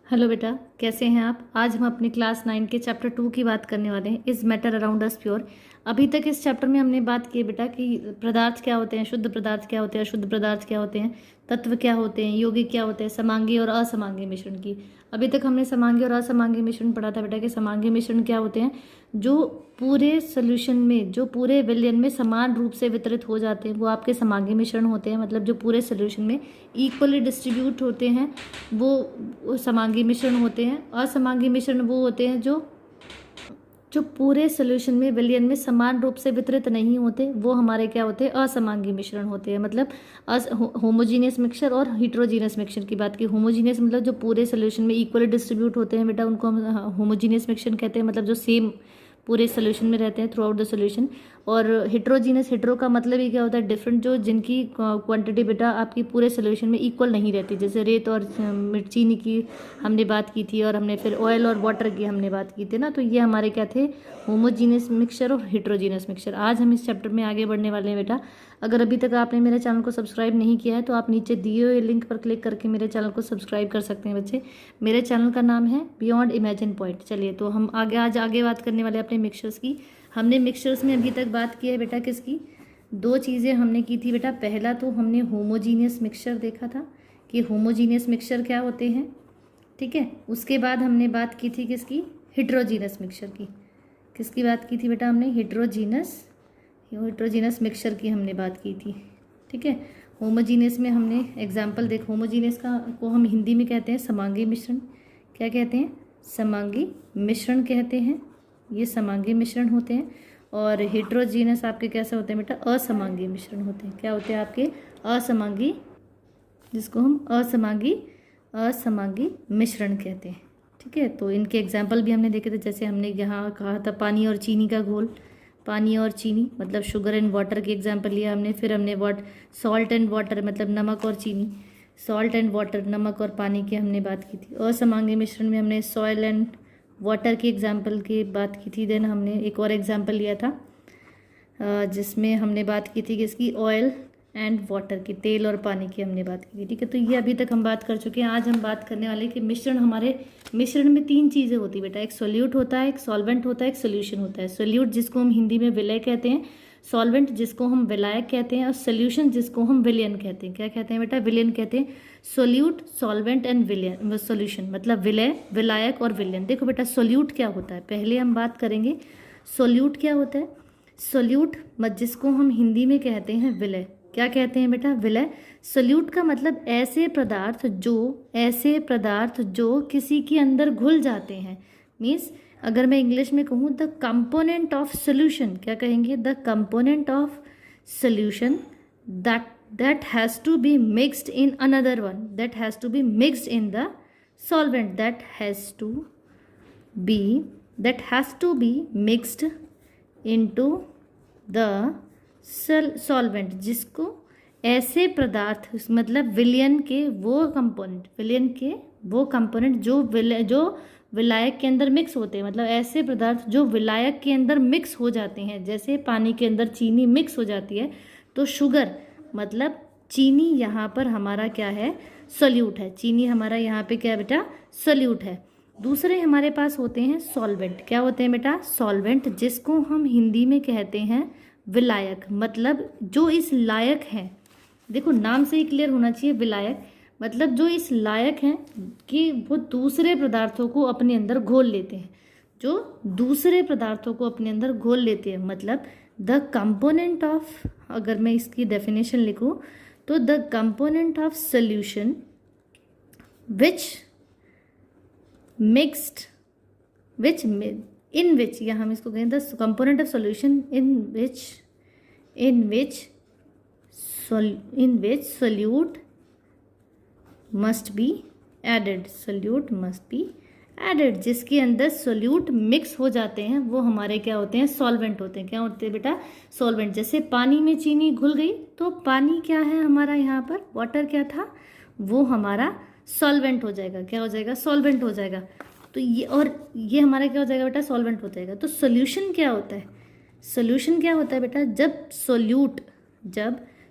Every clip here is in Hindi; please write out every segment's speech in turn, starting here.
हेलो बेटा, कैसे हैं आप। आज हम अपनी क्लास 9 के चैप्टर 2 की बात करने वाले हैं, is matter around us pure. अभी तक इस चैप्टर में हमने बात की बेटा कि पदार्थ क्या होते हैं, शुद्ध पदार्थ क्या होते हैं, अशुद्ध पदार्थ क्या होते हैं, तत्व क्या होते हैं, यौगिक क्या होते हैं, समांगी और असमांगी मिश्रण की। अभी तक हमने समांगी और असमांगी मिश्रण पढ़ा था बेटा कि समांगी मिश्रण क्या होते हैं, जो पूरे सोल्यूशन में, जो पूरे विलयन में समान रूप से वितरित हो जाते हैं, वो आपके समांगी मिश्रण होते हैं। मतलब जो पूरे सोल्यूशन में इक्वली डिस्ट्रीब्यूट होते हैं वो समांगी मिश्रण होते हैं। असमांगी मिश्रण वो होते हैं जो पूरे सोल्यूशन में विलयन में समान रूप से वितरित नहीं होते, वो हमारे क्या होते हैं, असमांगी मिश्रण होते हैं। मतलब होमोजीनियस मिक्सचर और हिट्रोजीनियस मिक्सचर की बात की। होमोजीनियस मतलब जो पूरे सोल्यूशन में इक्वली डिस्ट्रीब्यूट होते हैं बेटा, उनको हम होमोजीनियस मिक्सचर कहते हैं। मतलब जो सेम पूरे सोल्यूशन में रहते हैं थ्रू आउट द सोल्यूशन। और हिट्रोजीनियस, हिट्रो का मतलब ही क्या होता है, डिफरेंट, जो जिनकी क्वांटिटी बेटा आपकी पूरे सोल्यूशन में इक्वल नहीं रहती। जैसे रेत और चीनी की हमने बात की थी, और हमने फिर ऑयल और वाटर की हमने बात की थी ना। तो ये हमारे क्या थे, होमोजीनियस मिक्सचर और हिट्रोजीनियस मिक्सचर। आज हम इस चैप्टर में आगे बढ़ने वाले हैं बेटा। अगर अभी तक आपने मेरे चैनल को सब्सक्राइब नहीं किया है तो आप नीचे दिए हुए लिंक पर क्लिक करके मेरे चैनल को सब्सक्राइब कर सकते हैं बच्चे। मेरे चैनल का नाम है बियॉन्ड इमेजिन पॉइंट। चलिए, तो हम आज आगे बात करने वाले हैं अपने मिक्सचर्स की। हमने मिक्सचर्स में अभी तक बात की है बेटा किसकी, दो चीज़ें हमने की थी बेटा। पहला तो हमने होमोजीनियस मिक्सचर देखा था कि होमोजीनियस मिक्सचर क्या होते हैं, ठीक है। उसके बाद हमने बात की थी किसकी, हिट्रोजीनियस मिक्सचर की। किसकी बात की थी बेटा हमने, हिट्रोजीनस मिक्सचर की हमने बात की थी, ठीक है। होमोजीनियस में हमने एग्जाम्पल देख, होमोजीनियस को हम हिंदी में कहते हैं समांगी मिश्रण। क्या कहते हैं, समांगी मिश्रण कहते हैं। ये समांगी मिश्रण होते हैं। और हिट्रोजीनस आपके कैसे होते हैं बेटा, असमांगी मिश्रण होते हैं। क्या होते हैं आपके, असमांगी, जिसको हम असमांगी मिश्रण कहते हैं, ठीक है। तो इनके एग्जाम्पल भी हमने देखे थे। जैसे हमने यहाँ कहा था पानी और चीनी का घोल, पानी और चीनी मतलब शुगर एंड वाटर की एग्जाम्पल लिया हमने। फिर हमने सॉल्ट एंड वाटर मतलब नमक और चीनी, सॉल्ट एंड वाटर, नमक और पानी की हमने बात की थी। असमांगी मिश्रण में हमने सॉइल एंड वाटर की एग्जाम्पल की बात की थी। देन हमने एक और एग्जाम्पल लिया था जिसमें हमने बात की थी किसकी, ऑयल एंड वाटर की, तेल और पानी की हमने बात की थी, ठीक है। तो ये अभी तक हम बात कर चुके हैं। आज हम बात करने वाले कि मिश्रण, हमारे मिश्रण में तीन चीज़ें होती है बेटा, एक सोल्यूट होता है, एक सॉल्वेंट होता है, एक सोल्यूशन होता है। सोल्यूट जिसको हम हिंदी में विलय कहते हैं, सॉल्वेंट जिसको हम विलायक कहते हैं, और सोल्यूशन जिसको हम विलयन कहते हैं। क्या कहते हैं बेटा, विलयन कहते हैं। सोल्यूट, सॉल्वेंट एंड विलयन, सोल्यूशन मतलब विलय, विलायक और विलयन। देखो बेटा, सोल्यूट क्या होता है, पहले हम बात करेंगे सोल्यूट क्या होता है। सोल्यूट जिसको हम हिंदी में कहते हैं विलय, क्या कहते हैं बेटा, विलय। सोल्यूट का मतलब ऐसे पदार्थ जो किसी के अंदर घुल जाते हैं। मीन्स अगर मैं इंग्लिश में कहूँ, द कंपोनेंट ऑफ सोल्यूशन, क्या कहेंगे, the component of solution that has to be mixed in another one, that has to be mixed in the solvent, that has to be mixed into the solvent, जिसको ऐसे पदार्थ मतलब विलयन के वो कंपोनेंट जो विलायक के अंदर मिक्स होते हैं। मतलब ऐसे पदार्थ जो विलायक के अंदर मिक्स हो जाते हैं। जैसे पानी के अंदर चीनी मिक्स हो जाती है, तो शुगर मतलब चीनी यहाँ पर हमारा क्या है, सोल्यूट है। चीनी हमारा यहाँ पे क्या है बेटा, सोल्यूट है। दूसरे हमारे पास होते हैं सॉल्वेंट। क्या होते हैं बेटा, सॉल्वेंट, जिसको हम हिंदी में कहते हैं विलायक। मतलब जो इस लायक हैं, देखो नाम से ही क्लियर होना चाहिए, विलायक मतलब जो इस लायक हैं कि वो दूसरे पदार्थों को अपने अंदर घोल लेते हैं, जो दूसरे पदार्थों को अपने अंदर घोल लेते हैं। मतलब द कंपोनेंट ऑफ, अगर मैं इसकी डेफिनेशन लिखूं तो the component of solution in which, या हम इसको कहें the component of solution in which solute must be added, जिसके अंदर सोल्यूट मिक्स हो जाते हैं वो हमारे क्या होते हैं, सॉल्वेंट होते हैं। क्या होते हैं बेटा, सॉल्वेंट। जैसे पानी में चीनी घुल गई तो पानी क्या है हमारा, यहाँ पर वाटर क्या था, वो हमारा सॉल्वेंट हो जाएगा। क्या हो जाएगा, सॉल्वेंट हो जाएगा। तो ये हमारा क्या हो जाएगा बेटा, सॉल्वेंट हो जाएगा। तो सोल्यूशन क्या होता है, सोल्यूशन क्या होता है बेटा, जब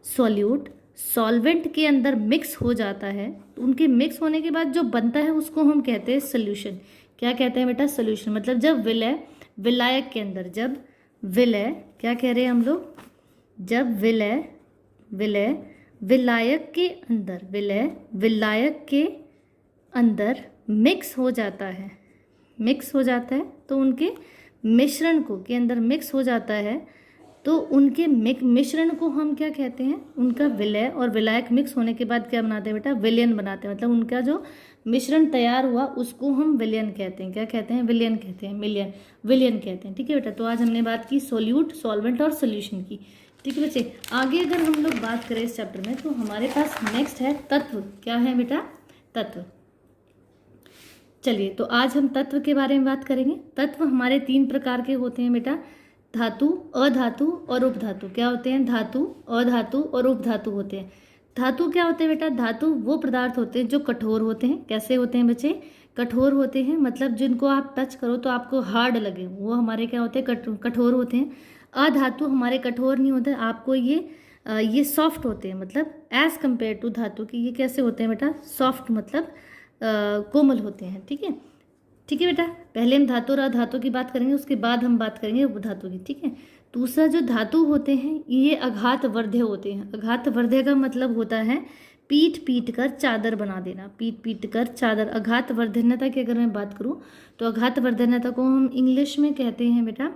सोल्यूट सॉल्वेंट के अंदर मिक्स हो जाता है तो उनके मिक्स होने के बाद जो बनता है उसको हम कहते हैं सोल्यूशन। क्या कहते हैं बेटा? सोल्यूशन। मतलब जब विलय विलायक के अंदर, जब विलय, क्या कह रहे हैं हम लोग? जब विलय विलय विलायक के अंदर, विलय विलायक के अंदर मिक्स हो जाता है, मिक्स हो जाता है तो उनके मिश्रण को के अंदर मिक्स हो जाता है तो उनके मिश्रण को हम क्या कहते हैं? उनका विलय और विलायक मिक्स होने के बाद क्या बनाते हैं बेटा? विलयन बनाते हैं। मतलब उनका जो मिश्रण तैयार हुआ उसको हम विलयन कहते हैं। क्या कहते हैं? विलयन कहते हैं, विलयन कहते हैं। ठीक है बेटा, तो आज हमने बात की सोल्यूट, सॉल्वेंट और सोल्यूशन की। ठीक है बच्चे, आगे अगर हम लोग बात करें इस चैप्टर में तो हमारे पास नेक्स्ट है तत्व। क्या है बेटा? तत्व। चलिए, तो आज हम तत्व के बारे में बात करेंगे। तत्व हमारे 3 प्रकार के होते हैं बेटा, धातु, अधातु और उपधातु। क्या होते हैं? धातु, अधातु और उपधातु होते हैं। धातु क्या होते हैं बेटा? धातु वो पदार्थ होते हैं जो कठोर होते हैं। कैसे होते हैं बच्चे? कठोर होते हैं, मतलब जिनको आप टच करो तो आपको हार्ड लगे, वो हमारे क्या होते हैं? कठोर होते हैं। अधातु हमारे कठोर नहीं होते, आपको ये सॉफ्ट होते हैं, मतलब एज कंपेयर टू धातु की ये कैसे होते हैं बेटा? सॉफ्ट, मतलब कोमल होते हैं। ठीक है, ठीक है बेटा, पहले हम धातु और अधातु की बात करेंगे, उसके बाद हम बात करेंगे उपधातु की। ठीक है, दूसरा जो धातु होते हैं ये अघातवर्ध्य होते हैं। अघातवर्ध्य का मतलब होता है पीट पीट कर चादर बना देना, पीट पीट कर चादर। अघातवर्धन्यता की अगर मैं बात करूँ तो अघातवर्धन्यता को हम इंग्लिश में कहते हैं बेटा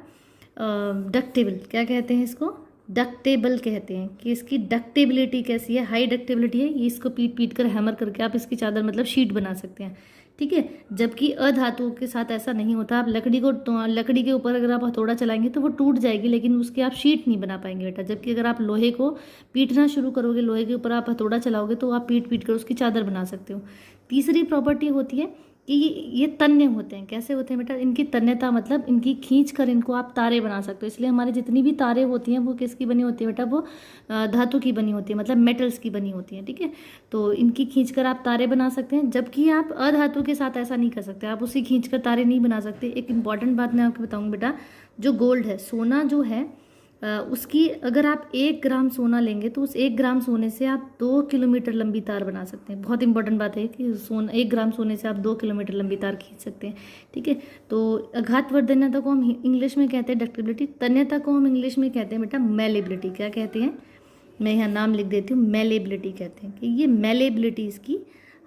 डक्टेबल। क्या कहते हैं इसको? डक्टेबल कहते हैं। कि इसकी डक्टेबिलिटी कैसी है? हाई डक्टेबिलिटी है। ये इसको पीट पीट कर हैमर करके आप इसकी चादर, मतलब शीट बना सकते हैं। ठीक है, जबकि अधातुओं के साथ ऐसा नहीं होता। आप लकड़ी के ऊपर अगर आप हथौड़ा चलाएंगे तो वो टूट जाएगी, लेकिन उसकी आप शीट नहीं बना पाएंगे बेटा। जबकि अगर आप लोहे को पीटना शुरू करोगे, लोहे के ऊपर आप हथौड़ा चलाओगे तो आप पीट पीट कर उसकी चादर बना सकते हो। तीसरी प्रॉपर्टी होती है कि ये तन्य होते हैं। कैसे होते हैं बेटा? इनकी तन्यता, मतलब इनकी खींच कर इनको आप तारे बना सकते हो। इसलिए हमारी जितनी भी तारे होती हैं वो किसकी बनी होती है बेटा? वो धातु की बनी होती है, मतलब मेटल्स की बनी होती हैं। ठीक है, तो इनकी खींच कर आप तारे बना सकते हैं, जबकि आप अधातु के साथ ऐसा नहीं कर सकते। आप उसी खींच कर तारे नहीं बना सकते। एक इंपॉर्टेंट बात मैं आपको बताऊँगी बेटा, जो गोल्ड है, सोना जो है, उसकी अगर आप 1 ग्राम सोना लेंगे तो उस 1 ग्राम सोने से आप 2 किलोमीटर लंबी तार बना सकते हैं। बहुत इंपॉर्टेंट बात है कि 1 ग्राम सोने से आप 2 किलोमीटर लंबी तार खींच सकते हैं। ठीक है, तो अघातवर्धन्यता को हम इंग्लिश में कहते हैं डक्टिबिलिटी, तन्यता को हम इंग्लिश में कहते हैं बेटा मेलेबिलिटी। क्या कहते हैं? मैं यहाँ नाम लिख देती हूँ, मेलेबिलिटी कहते हैं। कि ये मेलेबिलिटी इसकी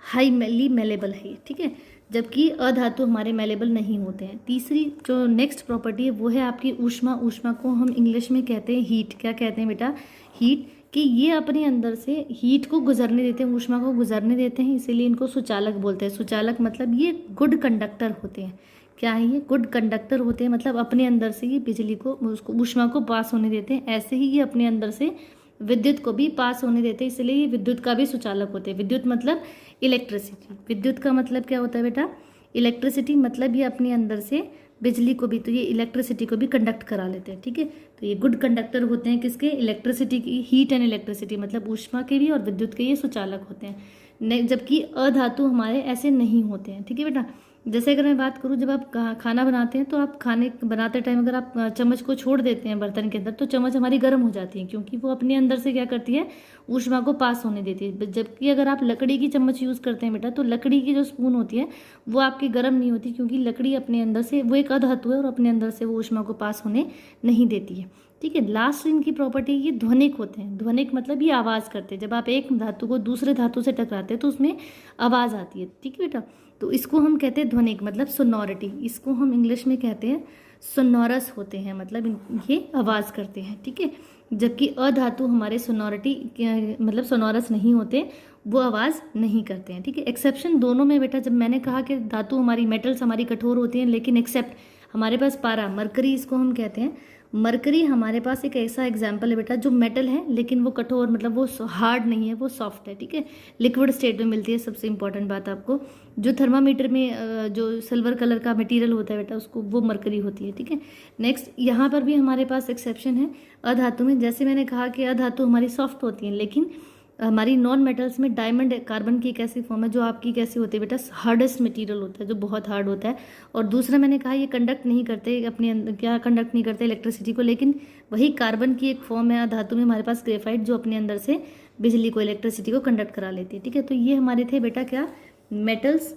हाईली मेलेबल है। ठीक है, जबकि अधातु हमारे मेलेबल नहीं होते हैं। तीसरी जो नेक्स्ट प्रॉपर्टी है वो है आपकी ऊष्मा। ऊष्मा को हम इंग्लिश में कहते हैं हीट। क्या कहते हैं बेटा? हीट। कि ये अपने अंदर से हीट को गुजरने देते हैं, ऊष्मा को गुजरने देते हैं, इसीलिए इनको सुचालक बोलते हैं। सुचालक मतलब ये गुड कंडक्टर होते हैं। क्या है ये? गुड कंडक्टर होते हैं, मतलब अपने अंदर से ये बिजली को, उसको ऊष्मा को पास होने देते हैं। ऐसे ही ये अपने अंदर से विद्युत को भी पास होने देते हैं, इसलिए ये विद्युत का भी सुचालक होते हैं। विद्युत मतलब इलेक्ट्रिसिटी। विद्युत का मतलब क्या होता है बेटा? इलेक्ट्रिसिटी। मतलब ये अपने अंदर से बिजली को भी, तो ये इलेक्ट्रिसिटी को भी कंडक्ट करा लेते हैं। ठीक है, तो ये गुड कंडक्टर होते हैं किसके? इलेक्ट्रिसिटी की। हीट एंड इलेक्ट्रिसिटी मतलब ऊष्मा के भी और विद्युत के ये सुचालक होते हैं, जबकि अधातु हमारे ऐसे नहीं होते हैं। ठीक है बेटा, जैसे अगर मैं बात करूँ, जब आप खाना बनाते हैं तो आप खाने बनाते टाइम अगर आप चम्मच को छोड़ देते हैं बर्तन के अंदर तो चम्मच हमारी गर्म हो जाती है, क्योंकि वो अपने अंदर से क्या करती है? ऊष्मा को पास होने देती है। जबकि अगर आप लकड़ी की चम्मच यूज़ करते हैं बेटा तो लकड़ी की जो स्पून होती है वो आपकी गर्म नहीं होती, क्योंकि लकड़ी अपने अंदर से, वो एक अधातु है और अपने अंदर से वो ऊष्मा को पास होने नहीं देती है। ठीक है, लास्ट इनकी प्रॉपर्टी ये ध्वनिक होते हैं। ध्वनिक मतलब ये आवाज़ करते हैं। जब आप एक धातु को दूसरे धातु से टकराते हैं तो उसमें आवाज़ आती है। ठीक है बेटा, तो इसको हम कहते हैं ध्वनिक, मतलब सोनोरिटी। इसको हम इंग्लिश में कहते हैं सोनोरस होते हैं, मतलब ये आवाज़ करते हैं। ठीक है, जबकि अधातु हमारे सोनोरिटी मतलब सोनोरस नहीं होते, वो आवाज़ नहीं करते हैं। ठीक है, एक्सेप्शन दोनों में बेटा, जब मैंने कहा कि धातु हमारी, मेटल्स हमारी कठोर होती हैं, लेकिन एक्सेप्ट हमारे पास पारा, मरकरी इसको हम कहते हैं। मरकरी हमारे पास एक ऐसा एग्जाम्पल है बेटा जो मेटल है लेकिन वो कठोर, मतलब वो हार्ड नहीं है, वो सॉफ्ट है। ठीक है, लिक्विड स्टेट में मिलती है। सबसे इंपॉर्टेंट बात आपको, जो थर्मामीटर में जो सिल्वर कलर का मटेरियल होता है बेटा उसको, वो मरकरी होती है। ठीक है, नेक्स्ट यहाँ पर भी हमारे पास एक्सेप्शन है अधातु में। जैसे मैंने कहा कि अधातु हमारी सॉफ्ट होती हैं, लेकिन हमारी नॉन मेटल्स में डायमंड कार्बन की एक ऐसी फॉर्म है जो आपकी कैसी होती है बेटा? हार्डेस्ट मटेरियल होता है, जो बहुत हार्ड होता है। और दूसरा मैंने कहा ये कंडक्ट नहीं करते अपने अंदर, क्या कंडक्ट नहीं करते? इलेक्ट्रिसिटी को। लेकिन वही कार्बन की एक फॉर्म है धातु में हमारे पास ग्रेफाइट, जो अपने अंदर से बिजली को, इलेक्ट्रिसिटी को कंडक्ट करा लेती है। ठीक है, तो ये हमारे थे बेटा क्या, मेटल्स,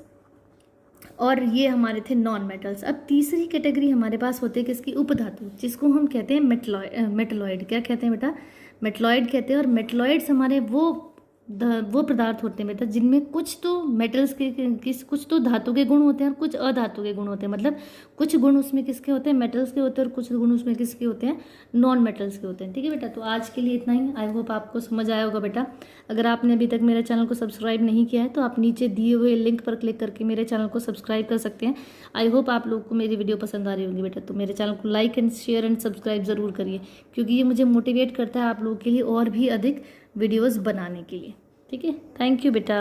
और ये हमारे थे नॉन मेटल्स। अब तीसरी कैटेगरी हमारे पास होते हैं किसकी, उपधातु, जिसको हम कहते हैं मेटलॉइड। क्या कहते हैं बेटा, मेटलॉइड कहते हैं। और मेटलॉइड्स हमारे वो पदार्थ होते हैं बेटा जिनमें कुछ तो मेटल्स के कुछ तो धातु के गुण होते हैं और कुछ अधातु के गुण होते हैं। मतलब कुछ गुण उसमें किसके होते हैं, मेटल्स के होते हैं, और कुछ गुण उसमें किसके होते हैं, नॉन मेटल्स के होते हैं। ठीक है बेटा, तो आज के लिए इतना ही। आई होप आपको समझ आया होगा बेटा। अगर आपने अभी तक मेरे चैनल को सब्सक्राइब नहीं किया है तो आप नीचे दिए हुए लिंक पर क्लिक करके मेरे चैनल को सब्सक्राइब कर सकते हैं। आई होप आप लोग को मेरी वीडियो पसंद आ रही होगी बेटा। तो मेरे चैनल को like and share and subscribe ज़रूर करिए, क्योंकि ये मुझे मोटिवेट करता है आप लोगों के लिए और भी अधिक वीडियोज़ बनाने के लिए। ठीक है, थैंक यू बेटा।